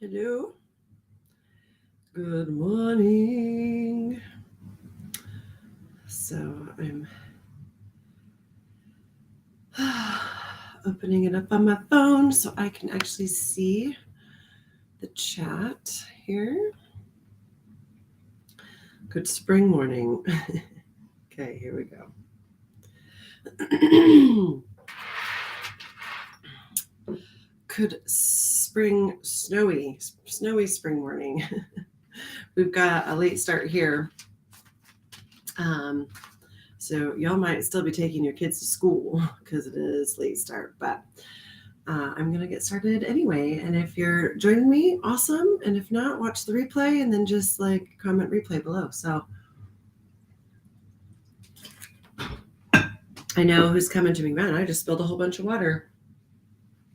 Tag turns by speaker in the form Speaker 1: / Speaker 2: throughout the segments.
Speaker 1: Hello. Good morning. So I'm opening it up on my phone so I can actually see the chat here. Good spring morning. Okay, here we go. Good snowy spring morning. We've got a late start here. So y'all might still be taking your kids to school because it is late start, but I'm going to get started anyway. And if you're joining me, awesome. And if not, watch the replay and then just comment replay below. So I know who's coming to me. Man, I just spilled a whole bunch of water.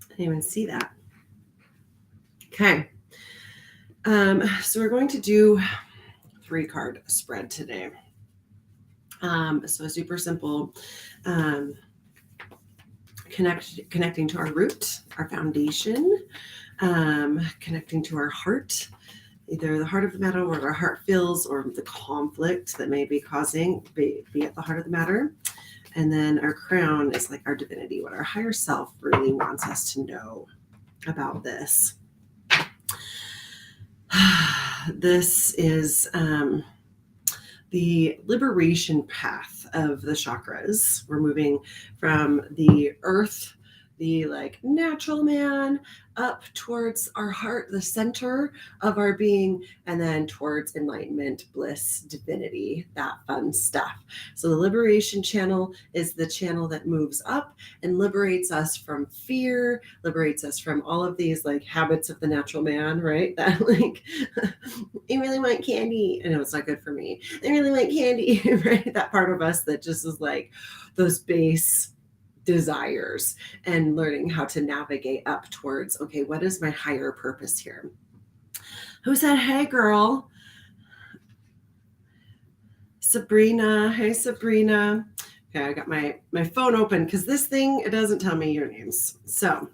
Speaker 1: I didn't even see that. Okay. So we're going to do 3-card spread today. So super simple. Connecting to our root, our foundation, connecting to our heart, either the heart of the matter, where our heart feels, or the conflict that may be causing, be at the heart of the matter. And then our crown is like our divinity, what our higher self really wants us to know about this. This is the liberation path of the chakras. We're moving from the earth, the natural man, up towards our heart, the center of our being, and then towards enlightenment, bliss, divinity, that fun stuff. So the liberation channel is the channel that moves up and liberates us from fear, liberates us from all of these habits of the natural man, right? That I really want candy. I know it's not good for me. I really want candy, right? That part of us that just is those base desires, and learning how to navigate up towards, okay, what is my higher purpose here? Who said, hey, girl? Sabrina. Hey, Sabrina. Okay, I got my phone open because this thing, it doesn't tell me your names. So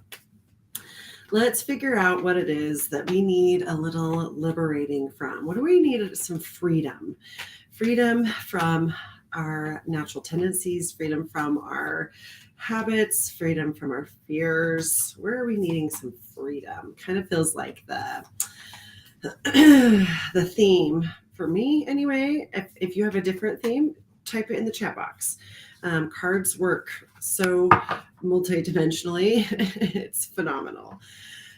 Speaker 1: let's figure out what it is that we need a little liberating from. What do we need? Some freedom. Freedom from our natural tendencies, freedom from our habits, freedom from our fears. Where are we needing some freedom? Kind of feels like the theme for me anyway. If you have a different theme, type it in the chat box. Cards work so multidimensionally. It's phenomenal.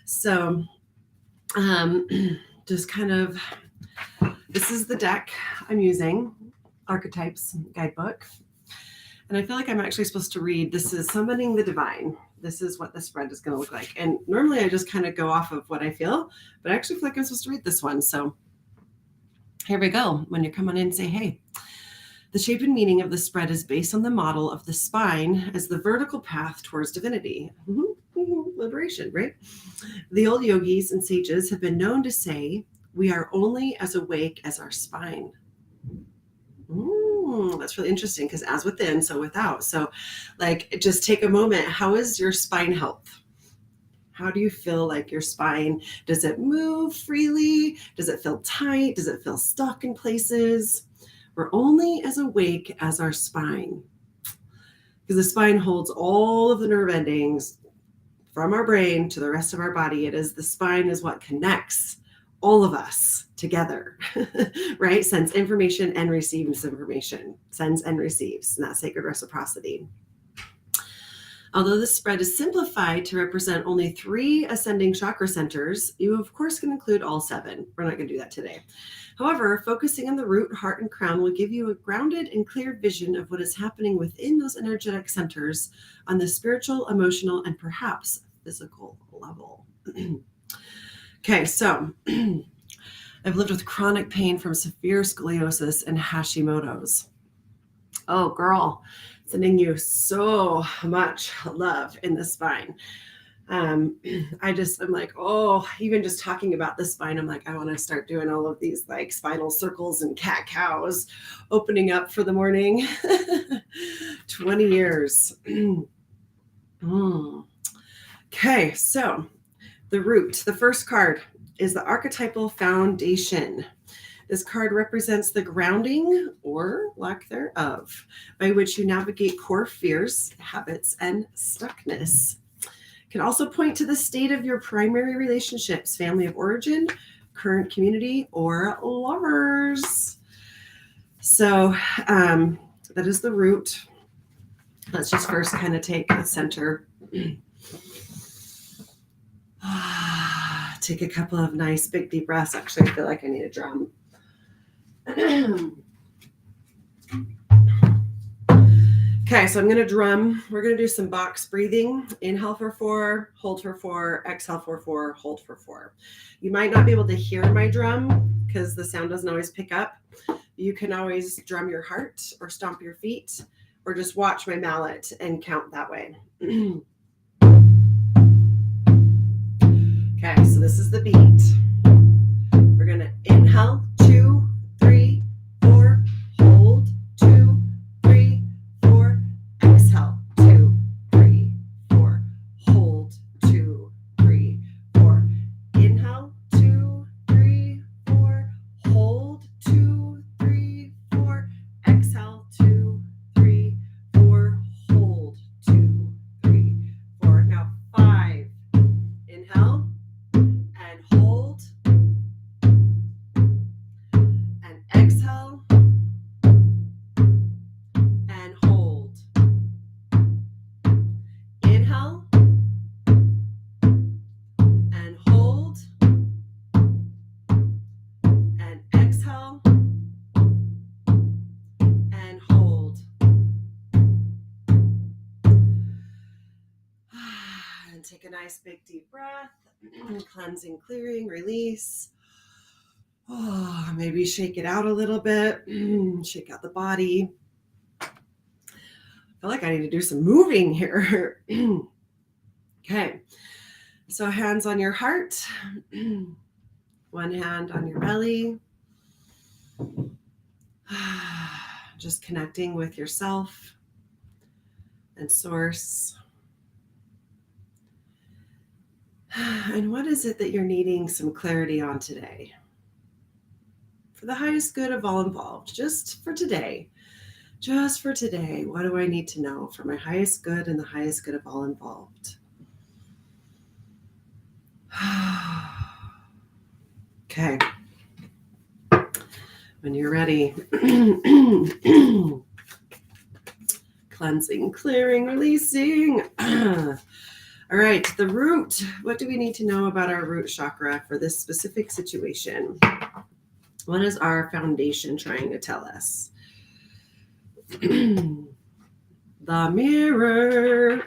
Speaker 1: So just kind of, this is the deck I'm using, Archetypes Guidebook. And I feel like I'm actually supposed to read, this is Summoning the Divine. This is what the spread is going to look like. And normally I just kind of go off of what I feel, but I actually feel like I'm supposed to read this one. So here we go. When you come on in, say, hey. The shape and meaning of the spread is based on the model of the spine as the vertical path towards divinity. Liberation, right? The old yogis and sages have been known to say, we are only as awake as our spine. That's really interesting, because as within, so without. So just take a moment. How is your spine health? How do you feel like your spine? Does it move freely? Does it feel tight? Does it feel stuck in places? We're only as awake as our spine, because the spine holds all of the nerve endings from our brain to the rest of our body. The spine is what connects all of us together, right? Sends information and receives information, sends and receives, and that sacred reciprocity. Although this spread is simplified to represent only 3 ascending chakra centers, you of course can include all 7. We're not going to do that today. However, focusing on the root, heart, and crown will give you a grounded and clear vision of what is happening within those energetic centers on the spiritual, emotional, and perhaps physical level. Okay, so I've lived with chronic pain from severe scoliosis and Hashimoto's. Oh, girl, sending you so much love in the spine. I'm like, oh, even just talking about the spine, I'm like, I want to start doing all of these spinal circles and cat cows opening up for the morning. 20 years. Okay, so the root, the first card, is the archetypal foundation. This card represents the grounding, or lack thereof, by which you navigate core fears, habits, and stuckness. It can also point to the state of your primary relationships, family of origin, current community, or lovers. So that is the root. Let's just first kind of take the center. Take a couple of nice big deep breaths. Actually, I feel like I need a drum. Okay, so I'm going to drum. We're going to do some box breathing. Inhale for 4, hold for 4, exhale for 4, hold for 4. You might not be able to hear my drum because the sound doesn't always pick up. You can always drum your heart or stomp your feet or just watch my mallet and count that way. Okay, so this is the beat. We're going to inhale, 2, 3, 4, hold, 2, 3, 4, exhale, 2, 3, 4, hold, 2, 3, 4, inhale, 2, 3, 4, hold, 2, 3, 4, exhale, 2, 3, 4, hold, 2, 3, 4. Now 5, inhale, and hold, and exhale, and hold. Inhale, and hold, and exhale, and hold. And take a nice big deep breath. Cleansing, clearing, release. Oh, maybe shake it out a little bit. Shake out the body. I feel like I need to do some moving here. Okay. So hands on your heart. One hand on your belly. Just connecting with yourself and source. And what is it that you're needing some clarity on today? For the highest good of all involved, just for today. Just for today, what do I need to know for my highest good and the highest good of all involved? Okay. When you're ready. Cleansing, clearing, releasing. All right, the root. What do we need to know about our root chakra for this specific situation? What is our foundation trying to tell us? The mirror.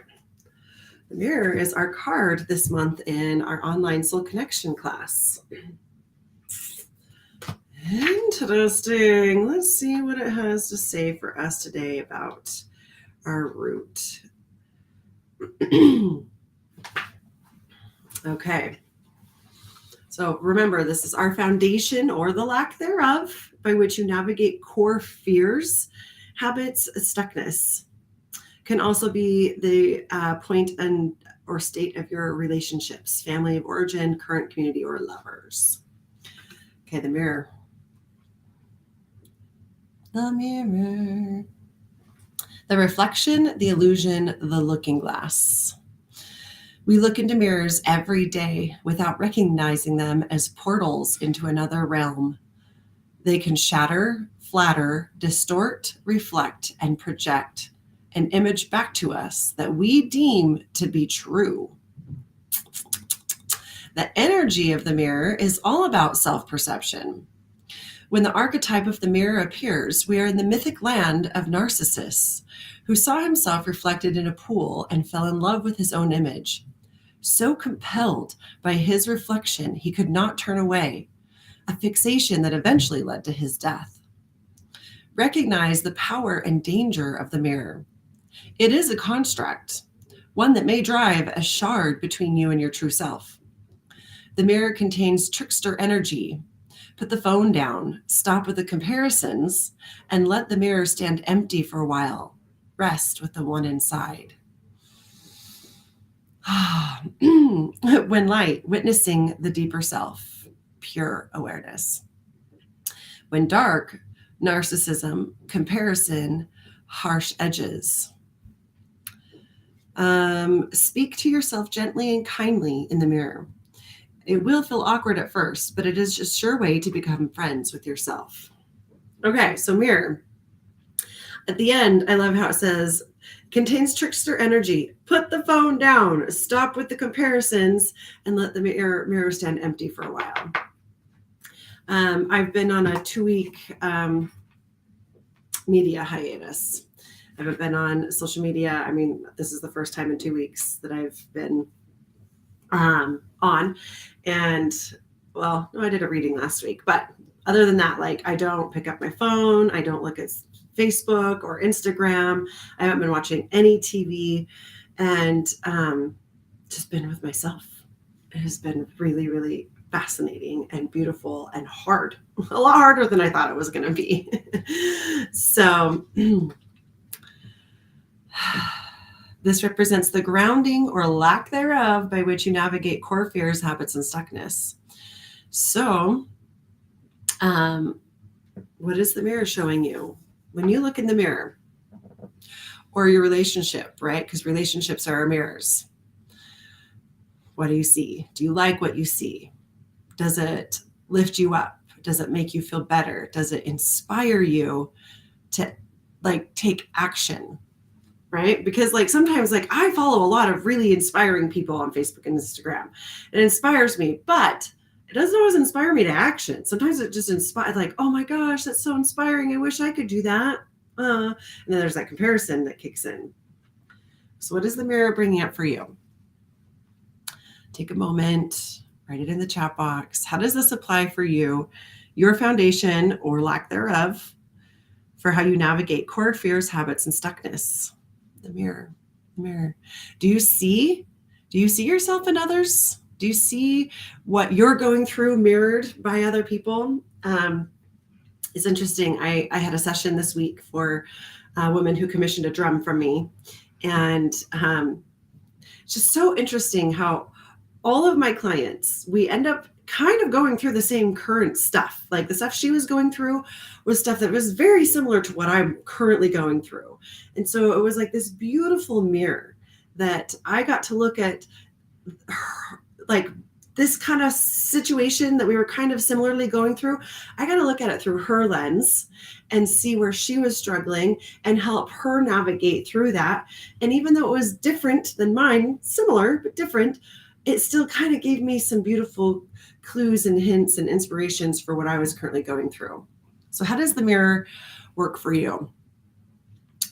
Speaker 1: The mirror is our card this month in our online soul connection class. Interesting. Let's see what it has to say for us today about our root. Okay. So remember, this is our foundation or the lack thereof by which you navigate core fears, habits, stuckness. Can also be the point and or state of your relationships, family of origin, current community, or lovers. Okay, the mirror. The mirror. The reflection, the illusion, the looking glass. We look into mirrors every day without recognizing them as portals into another realm. They can shatter, flatter, distort, reflect, and project an image back to us that we deem to be true. The energy of the mirror is all about self-perception. When the archetype of the mirror appears, we are in the mythic land of Narcissus, who saw himself reflected in a pool and fell in love with his own image. So compelled by his reflection, he could not turn away, a fixation that eventually led to his death. Recognize the power and danger of the mirror. It is a construct, one that may drive a shard between you and your true self. The mirror contains trickster energy. Put the phone down, stop with the comparisons, and let the mirror stand empty for a while. Rest with the one inside. When light, witnessing the deeper self. pure awareness. When dark, narcissism, comparison, harsh edges. Speak to yourself gently and kindly in the mirror. It will feel awkward at first, but it is a sure way to become friends with yourself. Okay, so mirror. At the end, I love how it says, contains trickster energy. Put the phone down. Stop with the comparisons and let the mirror stand empty for a while. I've been on a 2-week media hiatus. I haven't been on social media. I mean, this is the first time in 2 weeks that I've been on. And well, no, I did a reading last week, but other than that, like, I don't pick up my phone. I don't look at Facebook or Instagram. I haven't been watching any TV, and just been with myself. It has been really, really fascinating and beautiful and hard. A lot harder than I thought it was going to be. So this represents the grounding or lack thereof by which you navigate core fears, habits, and stuckness. So what is the mirror showing you? When you look in the mirror, or your relationship, right? Because relationships are our mirrors. What do you see? Do you like what you see? Does it lift you up? Does it make you feel better? Does it inspire you to like take action? Right? Because like sometimes like I follow a lot of really inspiring people on Facebook and Instagram. It inspires me, but it doesn't always inspire me to action. Sometimes it just inspires, like, oh my gosh, that's so inspiring. I wish I could do that. And then there's that comparison that kicks in. So what is the mirror bringing up for you? Take a moment, write it in the chat box. How does this apply for you, your foundation or lack thereof, for how you navigate core fears, habits, and stuckness? The mirror, the mirror. Do you see yourself in others? Do you see what you're going through mirrored by other people? It's interesting. I had a session this week for a woman who commissioned a drum from me. And it's just so interesting how all of my clients, we end up kind of going through the same current stuff. Like the stuff she was going through was stuff that was very similar to what I'm currently going through. And so it was like this beautiful mirror that I got to look at her, like this kind of situation that we were kind of similarly going through. I got to look at it through her lens and see where she was struggling and help her navigate through that. And even though it was different than mine, similar, but different, it still kind of gave me some beautiful clues and hints and inspirations for what I was currently going through. So how does the mirror work for you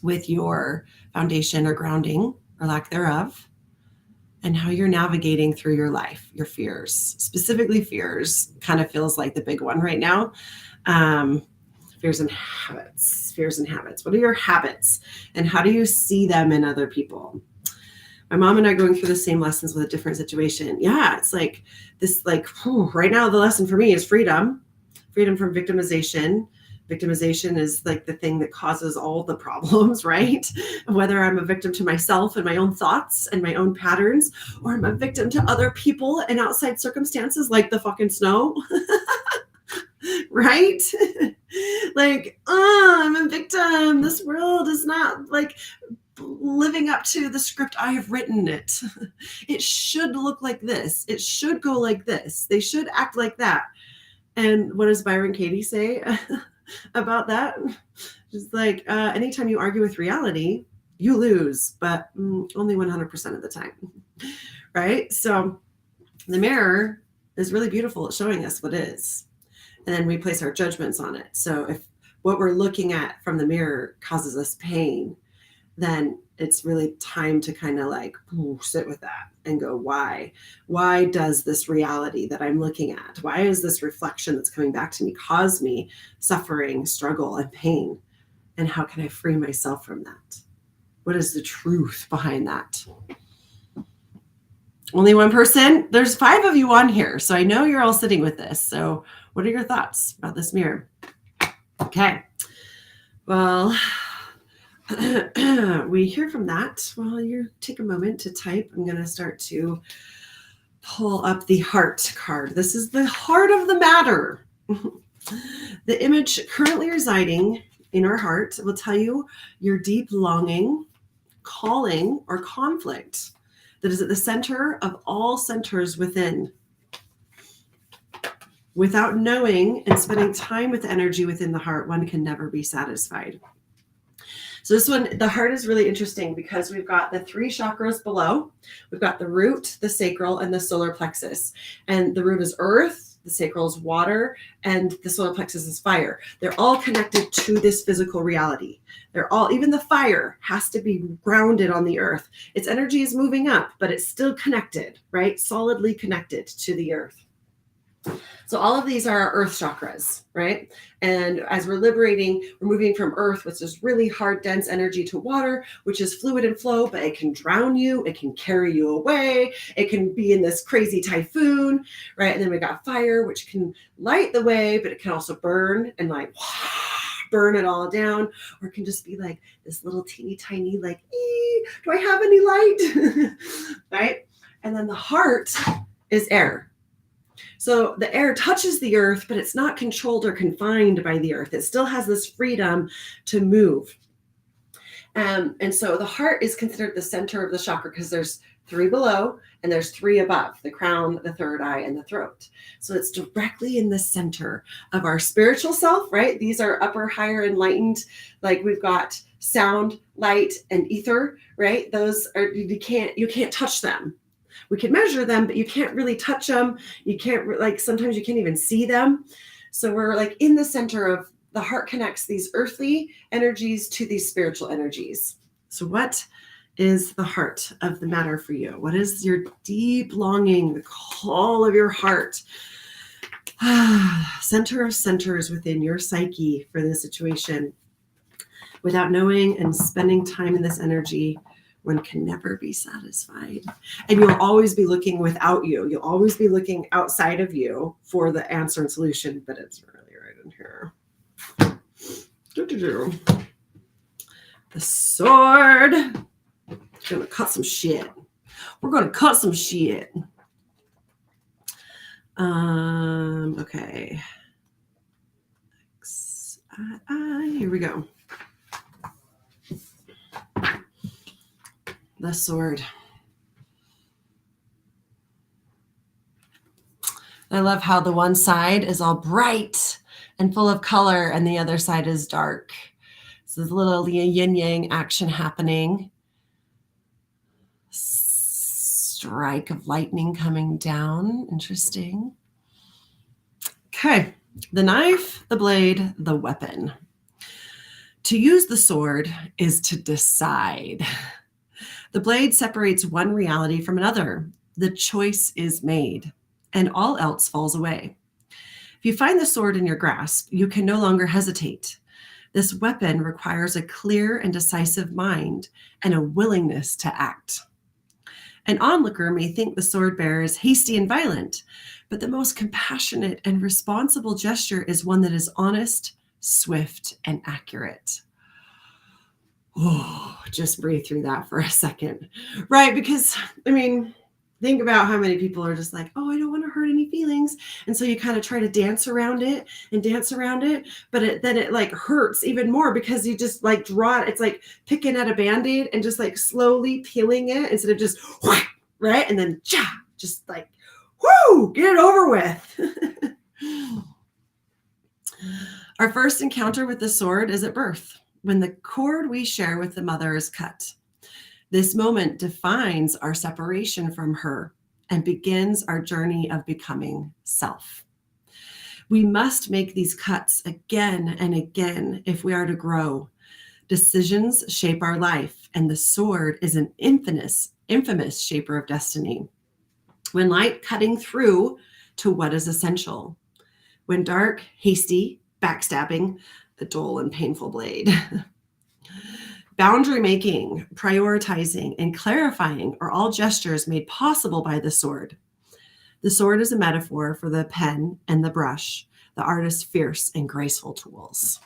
Speaker 1: with your foundation or grounding or lack thereof, and how you're navigating through your life, your fears? Specifically, fears kind of feels like the big one right now. Fears and habits. What are your habits, and how do you see them in other people? My mom and I are going through the same lessons with a different situation. Yeah, it's like this, like, right now the lesson for me is freedom from victimization. Victimization is like the thing that causes all the problems, right? Whether I'm a victim to myself and my own thoughts and my own patterns, or I'm a victim to other people and outside circumstances like the fucking snow, right? Like, I'm a victim. This world is not like living up to the script I have written it. It should look like this. It should go like this. They should act like that. And what does Byron Katie say about that? Just like, anytime you argue with reality, you lose, but only 100% of the time, right? So the mirror is really beautiful at showing us what is. And then we place our judgments on it. So if what we're looking at from the mirror causes us pain, then it's really time to kind of like sit with that and go, why does this reality that I'm looking at, why is this reflection that's coming back to me cause me suffering, struggle, and pain? And how can I free myself from that? What is the truth behind that? Only one person. There's 5 of you on here, so I know you're all sitting with this. So what are your thoughts about this mirror? Okay. Well, we hear from that. While you take a moment to type, I'm going to start to pull up the heart card. This is the heart of the matter. The image currently residing in our heart will tell you your deep longing, calling, or conflict that is at the center of all centers within. Without knowing and spending time with energy within the heart, one can never be satisfied. So this one, the heart is really interesting because we've got the 3 chakras below. We've got the root, the sacral, and the solar plexus. And the root is earth, the sacral is water, and the solar plexus is fire. They're all connected to this physical reality. They're all, even the fire has to be grounded on the earth. Its energy is moving up, but it's still connected, right? Solidly connected to the earth. So all of these are our earth chakras, right? And as we're liberating, we're moving from earth, which is really hard, dense energy, to water, which is fluid and flow, but it can drown you. It can carry you away. It can be in this crazy typhoon, right? And then we got fire, which can light the way, but it can also burn and like burn it all down. Or it can just be like this little teeny tiny, like, do I have any light? Right? And then the heart is air. So the air touches the earth, but it's not controlled or confined by the earth. It still has this freedom to move. And so the heart is considered the center of the chakra because there's 3 below and there's 3 above: the crown, the third eye, and the throat. So it's directly in the center of our spiritual self, right? These are upper, higher, enlightened. Like we've got sound, light, and ether, right? Those are, you can't touch them. We can measure them, but you can't really touch them. You can't, like, sometimes you can't even see them. So we're like in the center of the heart, connects these earthly energies to these spiritual energies. So what is the heart of the matter for you? What is your deep longing, the call of your heart? Center of centers within your psyche for this situation. Without knowing and spending time in this energy, one can never be satisfied. And you'll always be looking without you. You'll always be looking outside of you for the answer and solution, but it's really right in here. The sword. Gonna cut some shit. We're gonna cut some shit. Okay. Here we go. The sword. I love how the one side is all bright and full of color and the other side is dark. So there's a little yin yang action happening. Strike of lightning coming down. Interesting. Okay. The knife, the blade, the weapon. To use the sword is to decide. The blade separates one reality from another. The choice is made, and all else falls away. If you find the sword in your grasp, you can no longer hesitate. This weapon requires a clear and decisive mind and a willingness to act. An onlooker may think the sword bearer is hasty and violent, but the most compassionate and responsible gesture is one that is honest, swift, and accurate. Oh, just breathe through that for a second, right? Because, I mean, think about how many people are just like, oh, I don't want to hurt any feelings. And so you kind of try to dance around it, but then it like hurts even more because you just like draw it. It's like picking at a Band-Aid and just like slowly peeling it instead of just, right? And then just like, whoo, get it over with. Our first encounter with the sword is at birth, when the cord we share with the mother is cut. This moment defines our separation from her and begins our journey of becoming self. We must make these cuts again and again if we are to grow. Decisions shape our life, and the sword is an infamous shaper of destiny. When light, cutting through to what is essential. When dark, hasty, backstabbing, the dull and painful blade. Boundary making, prioritizing, and clarifying are all gestures made possible by the sword. The sword is a metaphor for the pen and the brush, the artist's fierce and graceful tools.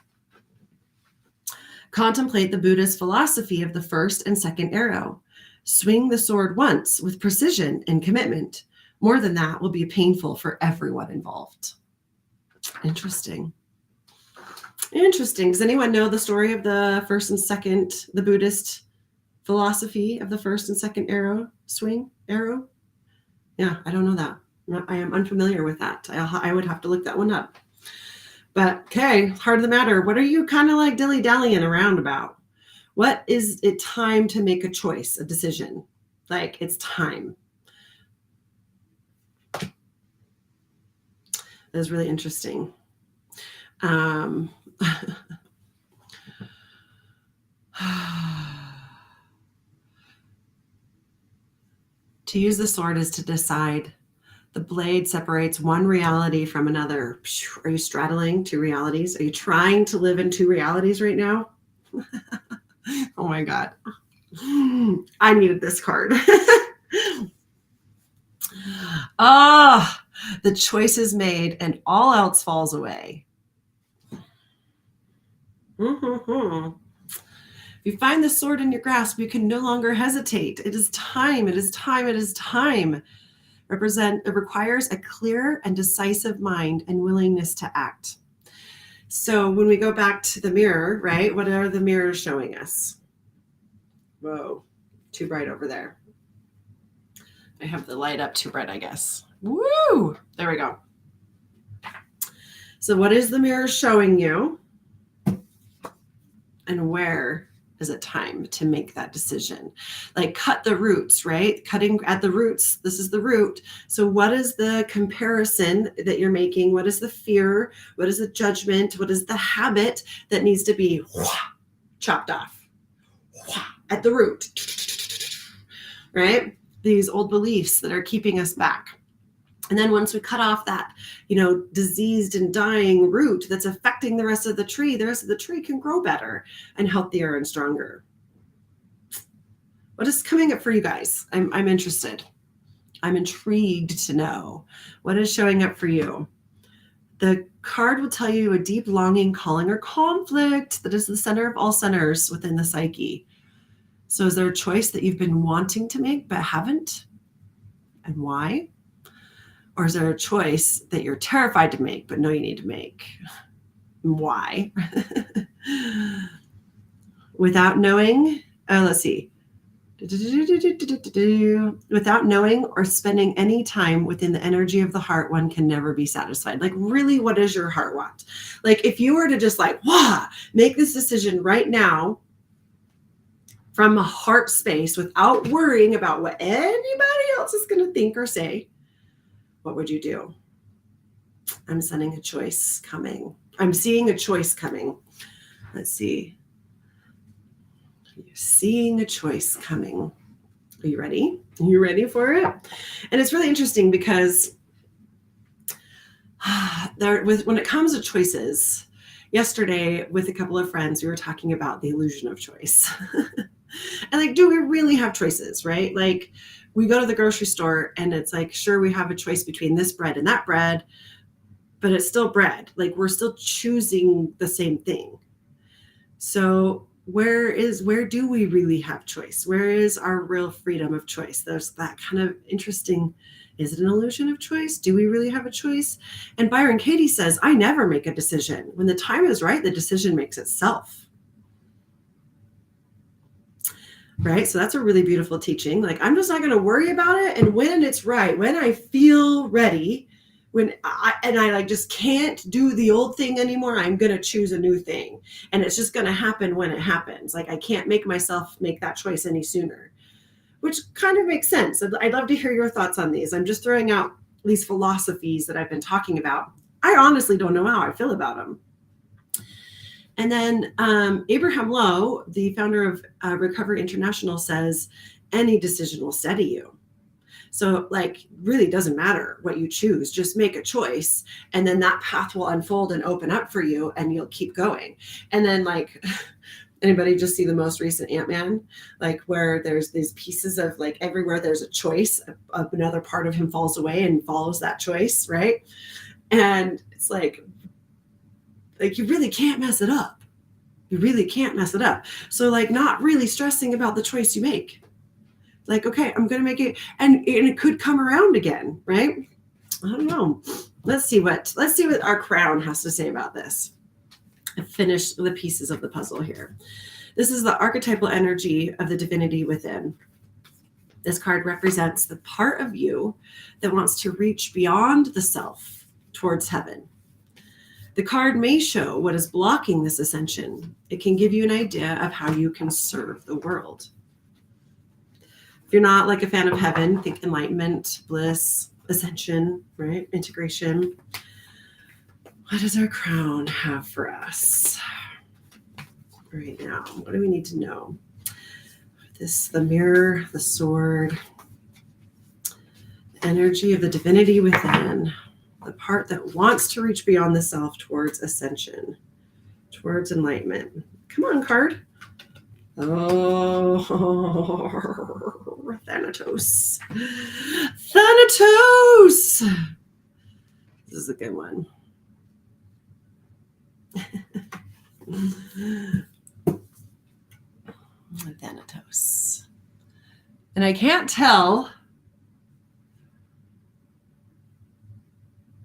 Speaker 1: Contemplate the Buddha's philosophy of the first and second arrow. Swing the sword once with precision and commitment. more than that will be painful for everyone involved. Interesting. Does anyone know the story of the first and second, the Buddhist philosophy of the first and second arrow? Yeah, I don't know that. I am unfamiliar with that. I would have to look that one up. But okay, heart of the matter. What are you kind of like dilly-dallying around about? What is it time to make a choice, a decision? Like it's time. That is really interesting. To use the sword is to decide. The blade separates one reality from another. Are you straddling two realities? Are you trying to live in two realities right now? Oh my God. I needed this card. The choice is made and all else falls away. If you find the sword in your grasp, you can no longer hesitate. It is time. It is time. It is time. It requires a clear and decisive mind and willingness to act. So when we go back to the mirror, right? What are the mirrors showing us? Whoa, too bright over there. I have the light up too bright, I guess. Woo! There we go. So what is the mirror showing you? And where is it time to make that decision? Like cut the roots, right? Cutting at the roots. This is the root. So what is the comparison that you're making? What is the fear? What is the judgment? What is the habit that needs to be chopped off at the root? Right? These old beliefs that are keeping us back. And then once we cut off that, diseased and dying root that's affecting the rest of the tree can grow better and healthier and stronger. What is coming up for you guys? I'm interested. I'm intrigued to know what is showing up for you. The card will tell you a deep longing, calling, or conflict that is the center of all centers within the psyche. So is there a choice that you've been wanting to make but haven't? And why? Or is there a choice that you're terrified to make, but know you need to make? Why? Without knowing, let's see. Without knowing or spending any time within the energy of the heart, one can never be satisfied. Like, really, what does your heart want? Like, if you were to just make this decision right now from a heart space without worrying about what anybody else is going to think or say, what would you do? I'm sending a choice coming. I'm seeing a choice coming. Let's see. You're seeing a choice coming. Are you ready? Are you ready for it? And it's really interesting because when it comes to choices, yesterday with a couple of friends, we were talking about the illusion of choice. And do we really have choices, right? Like, we go to the grocery store and it's like, sure, we have a choice between this bread and that bread, but it's still bread. Like, we're still choosing the same thing. So where do we really have choice? Where is our real freedom of choice? There's that kind of interesting, is it an illusion of choice? Do we really have a choice? And Byron Katie says, I never make a decision. When the time is right, the decision makes itself. Right? So that's a really beautiful teaching. Like, I'm just not going to worry about it. And when it's right, when I feel ready, when I just can't do the old thing anymore, I'm going to choose a new thing. And it's just going to happen when it happens. Like, I can't make myself make that choice any sooner, which kind of makes sense. I'd love to hear your thoughts on these. I'm just throwing out these philosophies that I've been talking about. I honestly don't know how I feel about them. And then Abraham Lowe, the founder of Recovery International, says any decision will steady you. So, really doesn't matter what you choose. Just make a choice, and then that path will unfold and open up for you, and you'll keep going. And then, anybody just see the most recent Ant-Man? Where there's these pieces of, everywhere there's a choice, another part of him falls away and follows that choice, right? And it's you really can't mess it up. You really can't mess it up. So not really stressing about the choice you make. Like, okay, I'm going to make it, and it could come around again, right? I don't know. Let's see what our crown has to say about this. I finished the pieces of the puzzle here. This is the archetypal energy of the divinity within. This card represents the part of you that wants to reach beyond the self towards heaven. The card may show what is blocking this ascension. It can give you an idea of how you can serve the world. If you're not like a fan of heaven, think enlightenment, bliss, ascension, right? Integration. What does our crown have for us right now? What do we need to know? The mirror, the sword, the energy of the divinity within, the part that wants to reach beyond the self towards ascension, towards enlightenment. Come on, card. Oh, Thanatos. Thanatos! This is a good one. Thanatos. And I can't tell.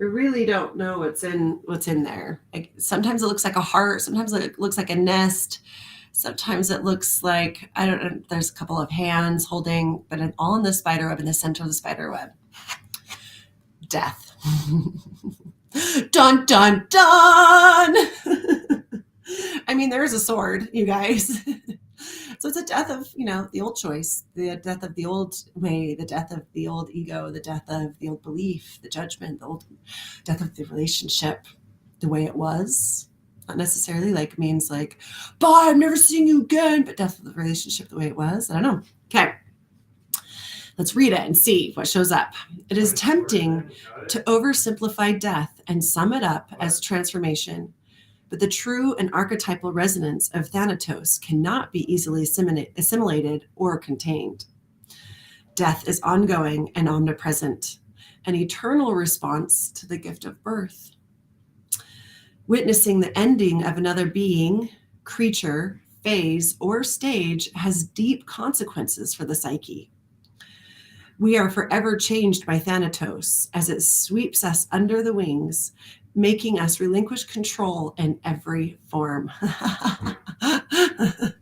Speaker 1: I really don't know what's in there. Like, sometimes it looks like a heart. Sometimes it looks like a nest. Sometimes it looks like, I don't know, there's a couple of hands holding, but all in the spider web, in the center of the spider web. Death. Dun, dun, dun. I mean, there is a sword, you guys. So it's a death of, the old choice, the death of the old way, the death of the old ego, the death of the old belief, the judgment, the old death of the relationship, the way it was. Not necessarily means bye, I'm never seeing you again, but death of the relationship the way it was. I don't know. Okay. Let's read it and see what shows up. It is tempting to oversimplify death and sum it up as transformation. But the true and archetypal resonance of Thanatos cannot be easily assimilated or contained. Death is ongoing and omnipresent, an eternal response to the gift of birth. Witnessing the ending of another being, creature, phase, or stage has deep consequences for the psyche. We are forever changed by Thanatos as it sweeps us under the wings, making us relinquish control in every form. The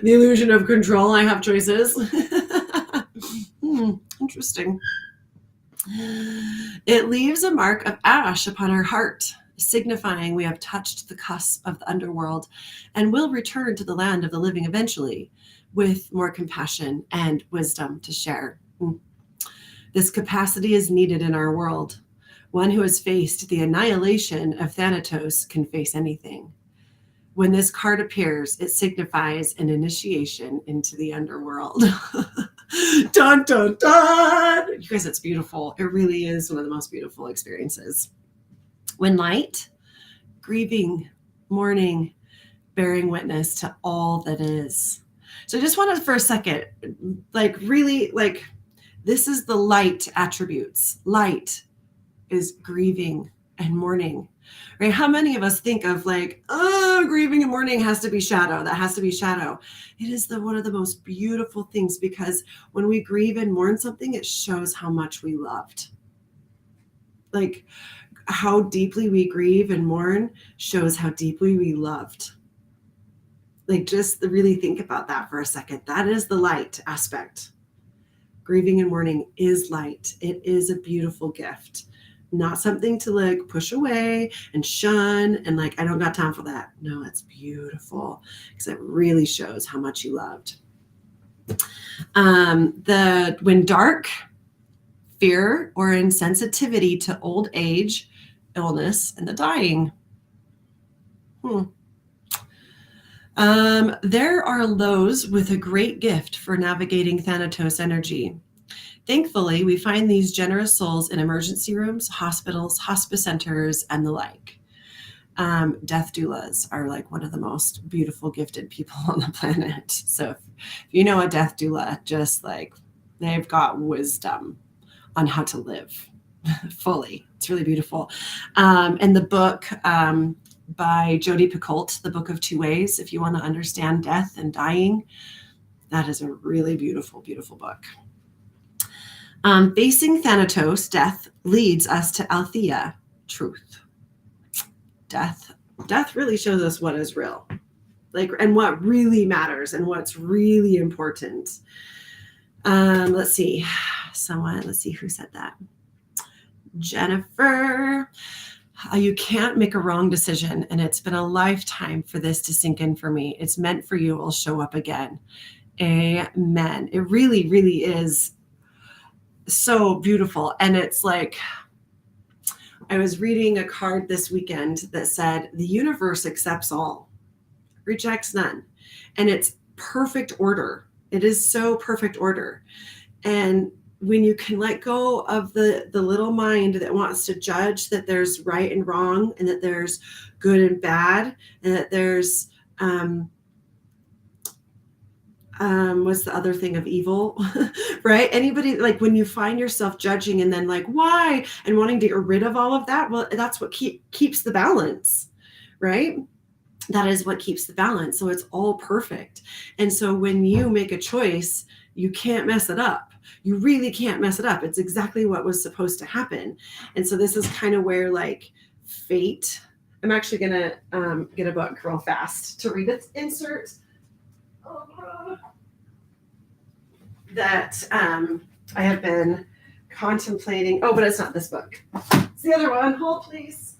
Speaker 1: illusion of control. I have choices. Interesting. It leaves a mark of ash upon our heart, signifying we have touched the cusp of the underworld and will return to the land of the living eventually, with more compassion and wisdom to share. This capacity is needed in our world. One who has faced the annihilation of Thanatos can face anything. When this card appears, it signifies an initiation into the underworld. Dun, dun, dun! You guys, it's beautiful. It really is one of the most beautiful experiences. When light, grieving, mourning, bearing witness to all that is. So I just wanted for a second, this is the light attributes. Light is grieving and mourning, right? How many of us think of grieving and mourning has to be shadow. That has to be shadow. It is one of the most beautiful things, because when we grieve and mourn something, it shows how much we loved. How deeply we grieve and mourn shows how deeply we loved. Just really think about that for a second. That is the light aspect. Grieving and mourning is light. It is a beautiful gift. Not something to push away and shun and I don't got time for that. No, it's beautiful because it really shows how much you loved. When dark, fear, or insensitivity to old age, illness, and the dying. There are those with a great gift for navigating Thanatos energy. Thankfully, we find these generous souls in emergency rooms, hospitals, hospice centers, and the like. Death doulas are one of the most beautiful, gifted people on the planet. So if you know a death doula, just they've got wisdom on how to live fully. It's really beautiful. And the book by Jodi Picoult, The Book of Two Ways, if you want to understand death and dying, That is a really beautiful, beautiful book. Facing Thanatos, death, leads us to Althea, truth. Death really shows us what is real, like, and what really matters and what's really important. Let's see who said that. Jennifer, you can't make a wrong decision, and it's been a lifetime for this to sink in for me. It's meant for you. It will show up again. Amen. It really, really is so beautiful. And it's like, I was reading a card this weekend that said, the universe accepts all, rejects none. And it's perfect order. It is so perfect order. And when you can let go of the little mind that wants to judge that there's right and wrong, and that there's good and bad, and that there's what's the other thing of evil, right? Anybody, like, when you find yourself judging and then like, why, and wanting to get rid of all of that, well, that's what keeps the balance, right? That is what keeps the balance. So it's all perfect. And so when you make a choice, you can't mess it up. You really can't mess it up. It's exactly what was supposed to happen. And so this is kind of where, like, fate, I'm actually going to get a book real fast to read its insert. That I have been contemplating. Oh, but it's not this book. It's the other one. Hold, please.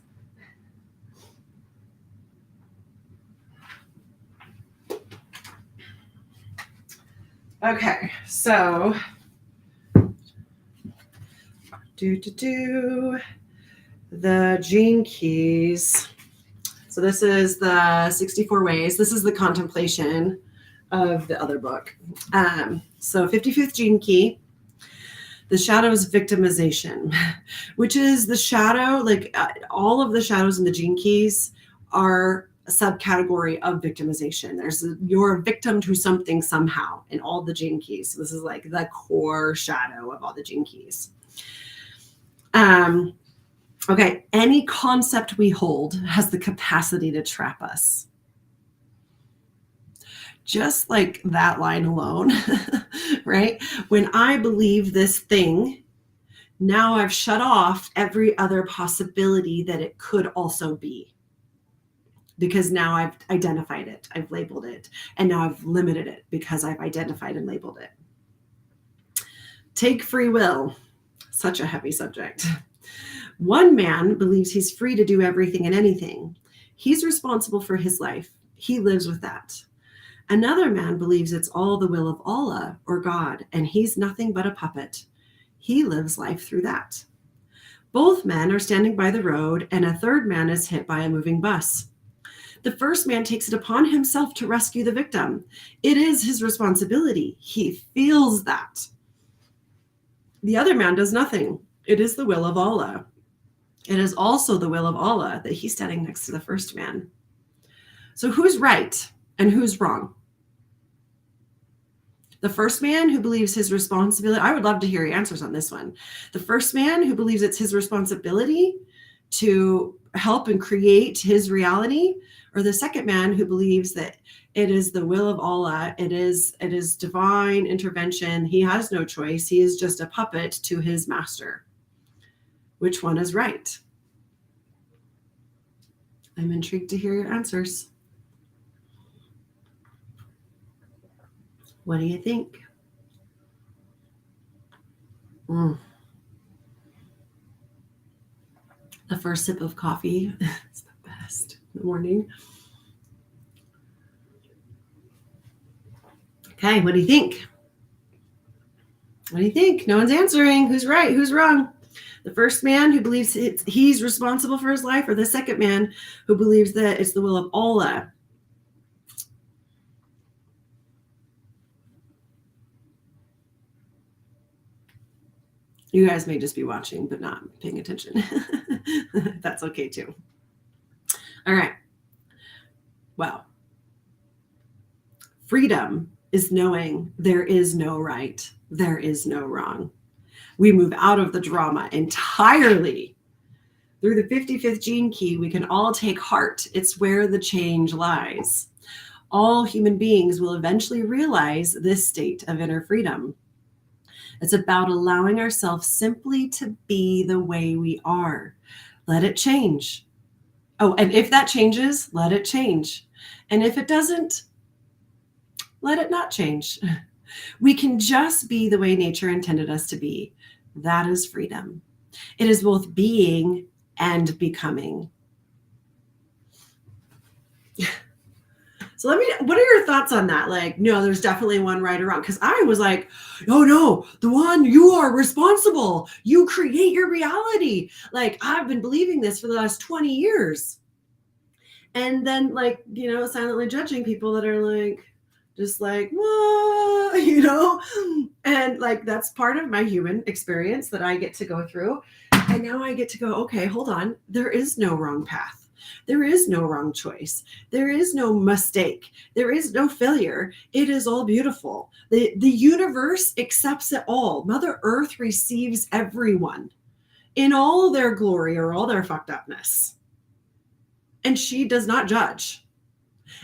Speaker 1: Okay, so the Gene Keys. So this is the 64 ways. This is the contemplation of the other book. So 55th Gene Key, the shadow's victimization, which is the shadow, like all of the shadows in the Gene Keys are a subcategory of victimization. You're a victim to something somehow in all the Gene Keys. So this is like the core shadow of all the Gene Keys. Okay, any concept we hold has the capacity to trap us. Just like that line alone, right? When I believe this thing, now I've shut off every other possibility that it could also be. Because now I've identified it, I've labeled it, and now I've limited it because I've identified and labeled it. Take free will, such a heavy subject. One man believes he's free to do everything and anything. He's responsible for his life. He lives with that. Another man believes it's all the will of Allah or God, and he's nothing but a puppet. He lives life through that. Both men are standing by the road, and a third man is hit by a moving bus. The first man takes it upon himself to rescue the victim. It is his responsibility. He feels that. The other man does nothing. It is the will of Allah. It is also the will of Allah that he's standing next to the first man. So who's right and who's wrong? The first man who believes his responsibility, I would love to hear your answers on this one. The first man who believes it's his responsibility to help and create his reality, or the second man who believes that it is the will of Allah, it is divine intervention, he has no choice, he is just a puppet to his master. Which one is right? I'm intrigued to hear your answers. What do you think? The first sip of coffee is the best in the morning. Okay, what do you think? What do you think? No one's answering. Who's right? Who's wrong? The first man who believes he's responsible for his life, or the second man who believes that it's the will of Allah? You guys may just be watching, but not paying attention. That's okay too. All right. Well, freedom is knowing there is no right, there is no wrong. We move out of the drama entirely. Through the 55th Gene Key, we can all take heart. It's where the change lies. All human beings will eventually realize this state of inner freedom. It's about allowing ourselves simply to be the way we are. Let it change. Oh, and if that changes, let it change. And if it doesn't, let it not change. We can just be the way nature intended us to be. That is freedom. It is both being and becoming. So what are your thoughts on that? Like, no, there's definitely one right or wrong. Because I was like, oh no, the one, you are responsible. You create your reality. Like, I've been believing this for the last 20 years. And then, like, silently judging people that are like, just like, whoa, and like, that's part of my human experience that I get to go through. And now I get to go, okay, hold on. There is no wrong path. There is no wrong choice. There is no mistake. There is no failure. It is all beautiful. The universe accepts it all. Mother Earth receives everyone in all their glory or all their fucked upness. And she does not judge.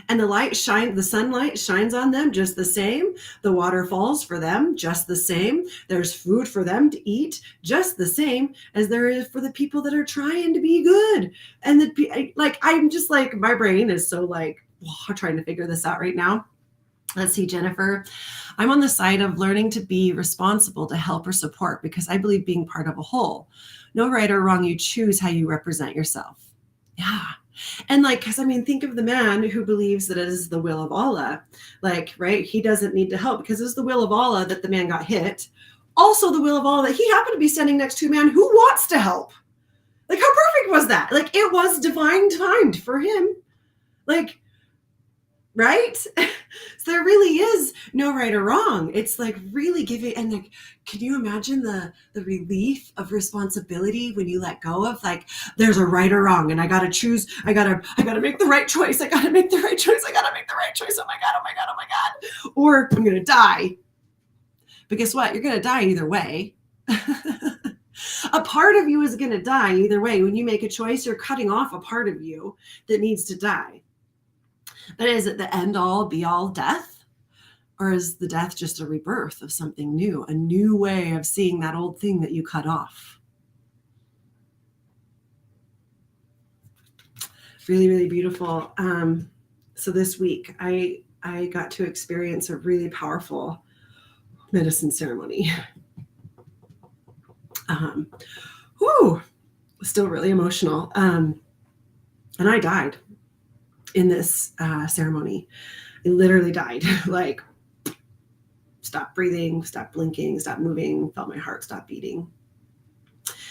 Speaker 1: And the sunlight shines on them just the same. The water falls for them just the same. There's food for them to eat just the same as there is for the people that are trying to be good. And I'm just like, my brain is so like, trying to figure this out right now. Let's see, Jennifer. I'm on the side of learning to be responsible to help or support because I believe being part of a whole. No right or wrong. You choose how you represent yourself. Yeah. And like, because think of the man who believes that it is the will of Allah, like, right? He doesn't need to help because it's the will of Allah that the man got hit. Also the will of Allah that he happened to be standing next to a man who wants to help. Like, how perfect was that? Like, it was divine timed for him. Like, right? So there really is no right or wrong. It's like really giving, and like, can you imagine the relief of responsibility when you let go of like, there's a right or wrong, and I gotta choose, I gotta make the right choice. I gotta make the right choice. I gotta make the right choice. Oh my God, oh my God, oh my God. Or I'm gonna die. But guess what? You're gonna die either way. A part of you is gonna die either way. When you make a choice, you're cutting off a part of you that needs to die. But is it the end all be all death? Or is the death just a rebirth of something new, a new way of seeing that old thing that you cut off? Really, really beautiful. So this week, I got to experience a really powerful medicine ceremony. Still really emotional. And I died in this ceremony. I literally died. Like, stopped breathing, stopped blinking, stopped moving, felt my heart stop beating.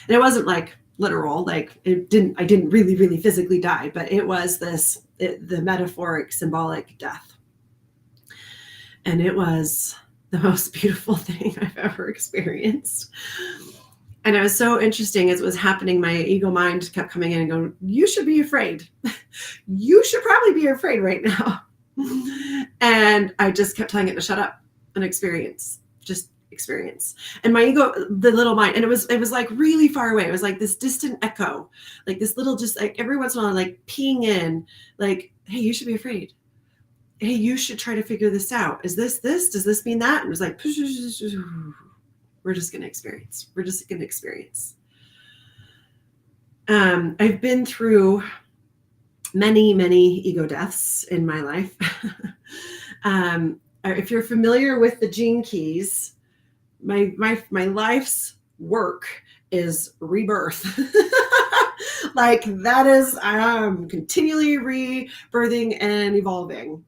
Speaker 1: And it wasn't like literal, like I didn't really, really physically die, but it was the metaphoric, symbolic death. And it was the most beautiful thing I've ever experienced. And it was so interesting as it was happening. My ego mind kept coming in and going, you should be afraid. You should probably be afraid right now. And I just kept telling it to shut up and experience, just experience. And my ego, the little mind, and it was like really far away. It was like this distant echo, like this little, just like every once in a while, like peeing in, like, hey, you should be afraid. Hey, you should try to figure this out. Is this? Does this mean that? And it was like, we're just going to experience. We're just going to experience. I've been through many, many ego deaths in my life. If you're familiar with the Gene Keys, my life's work is rebirth. Like, that is continually rebirthing and evolving.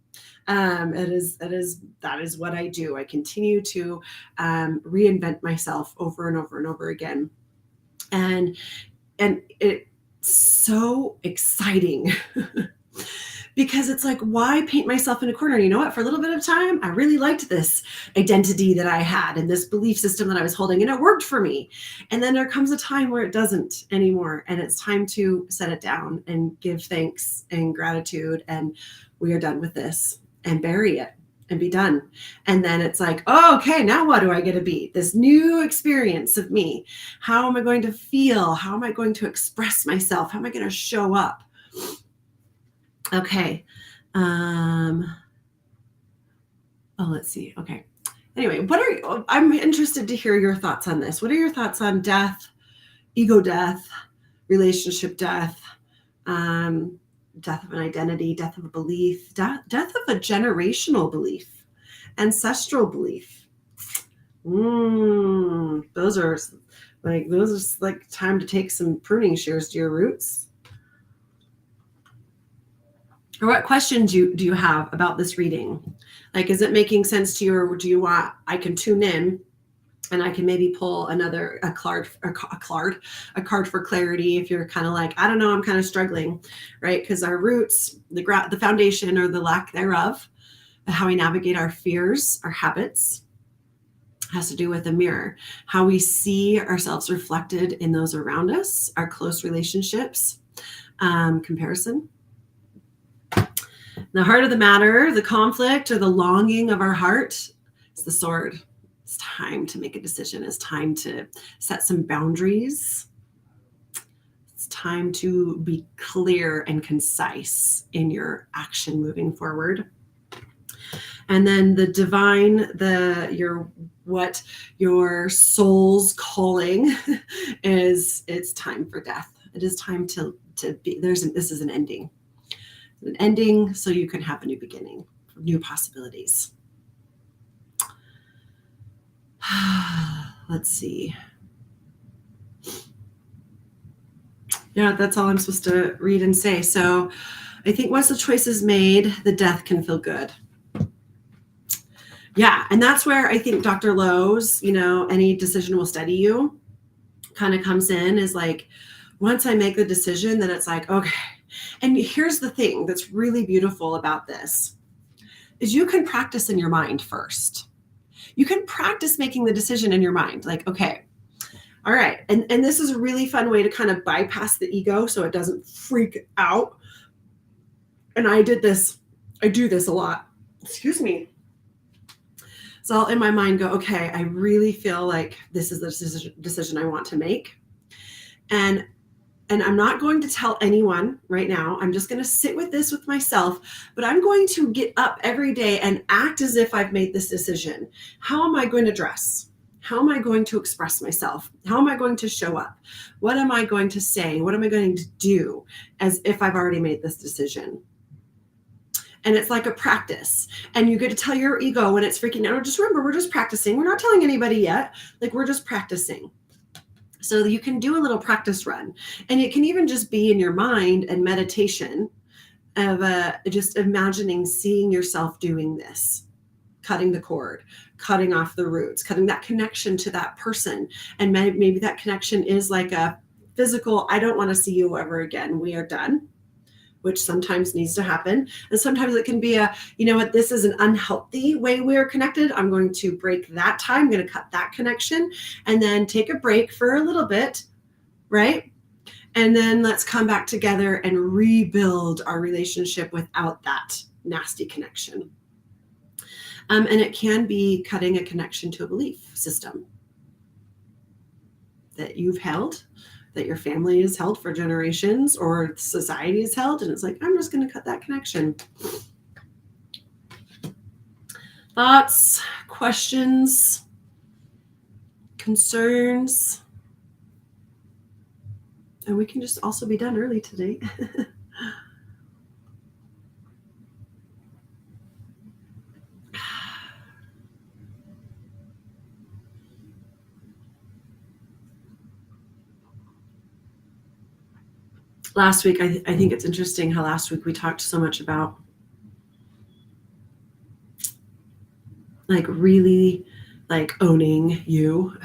Speaker 1: That is what I do. I continue to reinvent myself over and over and over again. And it's so exciting because it's like, why paint myself in a corner? You know what? For a little bit of time, I really liked this identity that I had and this belief system that I was holding, and it worked for me. And then there comes a time where it doesn't anymore. And it's time to set it down and give thanks and gratitude. And we are done with this, and bury it and be done. And then it's like, oh, okay, now what do I get to be? This new experience of me. How am I going to feel? How am I going to express myself? How am I going to show up? Okay. Oh, let's see. Okay. Anyway, I'm interested to hear your thoughts on this. What are your thoughts on death, ego death, relationship death, death of an identity, death of a belief, death of a generational belief, ancestral belief? Those are like time to take some pruning shears to your roots. Or what questions do you have about this reading? Like, is it making sense to you, or do you want, I can tune in and I can maybe pull a card for clarity if you're kind of like, I don't know, I'm kind of struggling, right? Because our roots, the foundation or the lack thereof, how we navigate our fears, our habits, has to do with a mirror. How we see ourselves reflected in those around us, our close relationships, comparison. The heart of the matter, the conflict or the longing of our heart is the sword. It's time to make a decision. It's time to set some boundaries. It's time to be clear and concise in your action moving forward. And then the divine, what your soul's calling is, it's time for death. It is time to be, this is an ending. An ending so you can have a new beginning, new possibilities. Let's see. Yeah, that's all I'm supposed to read and say. So I think once the choice is made, the death can feel good. Yeah, and that's where I think Dr. Lowe's, any decision will steady you, kind of comes in, is like, once I make the decision, then it's like, okay. And here's the thing that's really beautiful about this, is you can practice in your mind first. You can practice making the decision in your mind. Like, okay, all right. And this is a really fun way to kind of bypass the ego so it doesn't freak out. And I do this a lot. Excuse me. So I'll in my mind go, okay, I really feel like this is the decision I want to make. And I'm not going to tell anyone right now. I'm just going to sit with this with myself, but I'm going to get up every day and act as if I've made this decision. How am I going to dress? How am I going to express myself? How am I going to show up? What am I going to say? What am I going to do as if I've already made this decision? And it's like a practice. And you get to tell your ego when it's freaking out. Just remember, we're just practicing. We're not telling anybody yet. Like, we're just practicing. So you can do a little practice run. And it can even just be in your mind and meditation of just imagining seeing yourself doing this, cutting the cord, cutting off the roots, cutting that connection to that person. And maybe that connection is like a physical, I don't want to see you ever again. We are done, which sometimes needs to happen. And sometimes it can be this is an unhealthy way we are connected. I'm going to break that tie. I'm going to cut that connection and then take a break for a little bit, right? And then let's come back together and rebuild our relationship without that nasty connection. And it can be cutting a connection to a belief system that you've held, that your family has held for generations, or society has held, and it's like, I'm just going to cut that connection. Thoughts, questions, concerns? And we can just also be done early today. Last week, I think it's interesting how last week we talked so much about like really like owning you,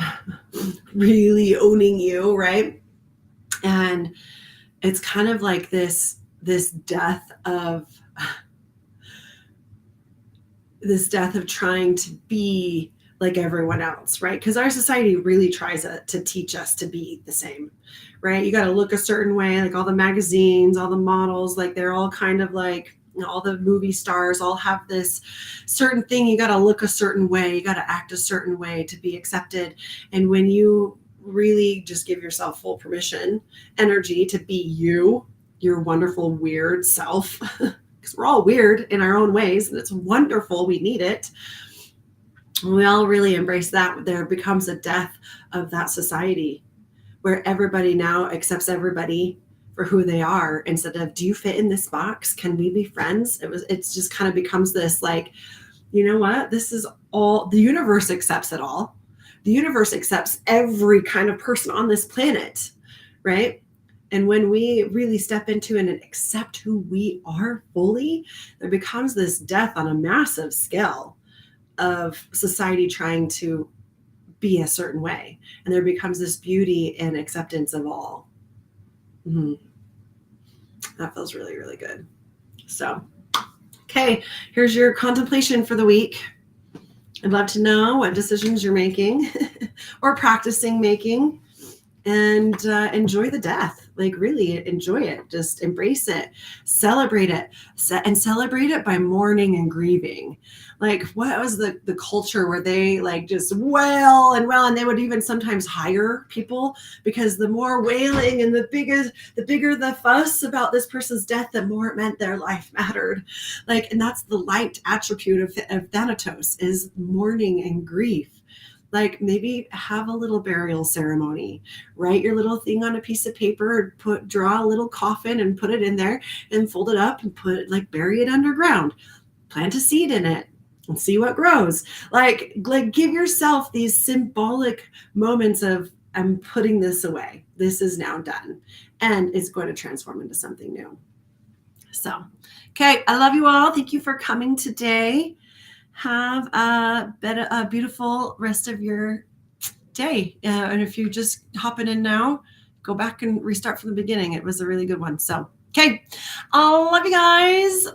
Speaker 1: really owning you, right? And it's kind of like this death of trying to be like everyone else, right? Because our society really tries to teach us to be the same, right? You got to look a certain way, like all the magazines, all the models, like they're all kind of like, all the movie stars all have this certain thing. You got to look a certain way. You got to act a certain way to be accepted. And when you really just give yourself full permission, energy to be you, your wonderful, weird self, because we're all weird in our own ways, and it's wonderful. We need it. When we all really embrace that, there becomes a death of that society where everybody now accepts everybody for who they are instead of, do you fit in this box? Can we be friends? It's just kind of becomes this like, you know what? This is all, the universe accepts it all. The universe accepts every kind of person on this planet, right? And when we really step into and accept who we are fully, there becomes this death on a massive scale of society trying to be a certain way. And there becomes this beauty and acceptance of all. Mm-hmm. That feels really, really good. So, okay, here's your contemplation for the week. I'd love to know what decisions you're making or practicing making, and enjoy the death. Like, really enjoy it. Just embrace it, celebrate it, and celebrate it by mourning and grieving. Like, what was the culture where they like just wail and wail, and they would even sometimes hire people, because the more wailing and the bigger the fuss about this person's death, the more it meant their life mattered. Like, and that's the light attribute of Thanatos, is mourning and grief. Like, maybe have a little burial ceremony, write your little thing on a piece of paper, draw a little coffin and put it in there and fold it up and bury it underground, plant a seed in it and see what grows. Like give yourself these symbolic moments of, I'm putting this away. This is now done, and it's going to transform into something new. So, okay. I love you all. Thank you for coming today. Have a beautiful rest of your day. And if you're just hopping in now, go back and restart from the beginning. It was a really good one. So, okay. I love you guys.